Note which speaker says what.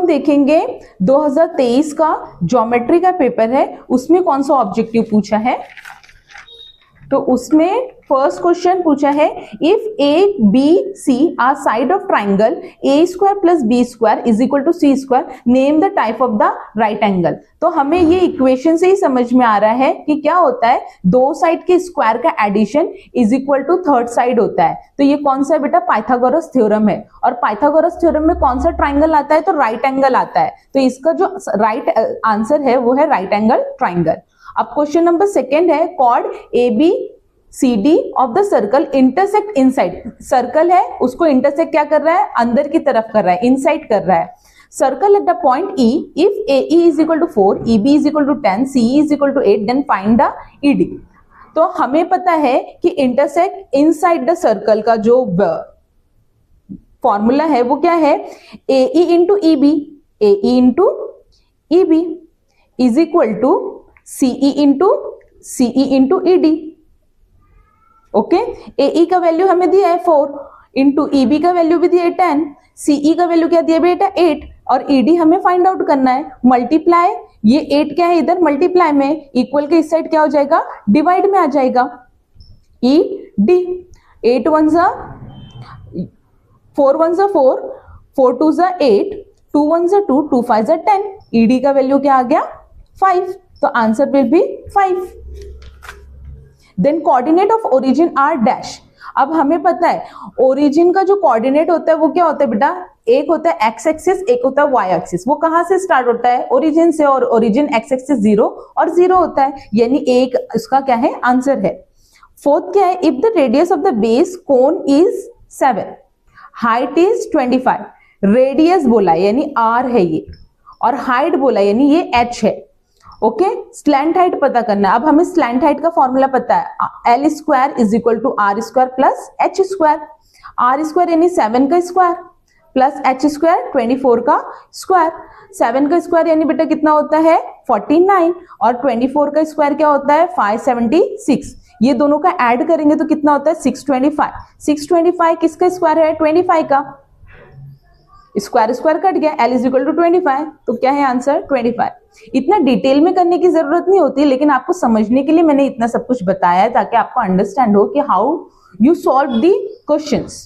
Speaker 1: हम देखेंगे 2023 का ज्योमेट्री का पेपर है, उसमें कौन सा ऑब्जेक्टिव पूछा है। तो उसमें फर्स्ट क्वेश्चन पूछा है, if A B C are side of triangle A square plus B square is equal to C square, name the type of the right angle. तो हमें ये इक्वेशन से ही समझ में आ रहा है कि क्या होता है, दो साइड के स्क्वायर का addition is equal to third side होता है। तो ये कौन सा बेटा, पाइथागोरस थ्योरम है। और पाइथागोरस थ्योरम में कौन सा ट्राइंगल आता है, तो राइट एंगल आता है। तो इसका जो राइट आंसर है वो है राइट एंगल ट्राइंगल। अब क्वेश्चन नंबर सेकेंड है, chord A B C D of the circle intersect inside. Circle है, उसको इंटरसेक्ट क्या कर रहा है, अंदर की तरफ कर रहा है, इनसाइड कर रहा है। Circle at the point E, if A E is equal to 4, E B is equal to 10, C E is equal to 8, then find the E D. तो हमें पता है कि इंटरसेक्ट इनसाइड द सर्कल का जो फॉर्मूला है वो क्या है, A E into E B, A E into E B is equal to C E into C E into E D. Okay, A E का वैल्यू हमें दिया है 4, इंटू ई बी का वैल्यू भी दिया है 10, सीई का वैल्यू क्या दिया बेटा 8, और ई डी हमें फाइंड आउट करना है। मल्टीप्लाई, ये 8 क्या है इधर मल्टीप्लाई में, इक्वल के इस साइड क्या हो जाएगा, डिवाइड में आ जाएगा, ई डी। 8 1 जा 4 1 जा 4, 4 2 जा 8, 2 1 जा 2, 2 5 जा 10, ई डी का वैल्यू क्या आ गया 5। तो answer will be 5। Then coordinate of origin are dash. अब हमें पता है ओरिजिन का जो कोऑर्डिनेट होता है वो क्या होता है बेटा, एक होता है एक्स एक्सिस, एक होता है वाई एक्सिस। वो कहां से स्टार्ट होता है, ओरिजिन से, और ओरिजिन एक्स एक्सिस 0 और 0 होता है, यानी एक इसका क्या है आंसर है। फोर्थ क्या है, if the radius of the base cone is 7, height is 25, radius बोला यानी r है ये, और हाइट बोला यानी ये h है। ओके, स्लैंट हाइट पता करना है। अब हमें स्लैंट हाइट का फॉर्मूला पता है, L square is equal to R square plus H square. R square यानी 7 का स्क्वायर प्लस एच स्क्वायर 24 का स्क्वायर। 7 का स्क्वायर यानी बेटा कितना होता है 49, और 24 का स्क्वायर क्या होता है 576। ये दोनों का ऐड करेंगे तो कितना होता है 625। 625 किसका स्क्वायर है, 25 का। स्क्वायर स्क्वायर कट गया, एल इज इक्वल टू 25, तो क्या है आंसर 25। इतना डिटेल में करने की जरूरत नहीं होती, लेकिन आपको समझने के लिए मैंने इतना सब कुछ बताया है ताकि आपको अंडरस्टैंड हो कि how you solve the questions.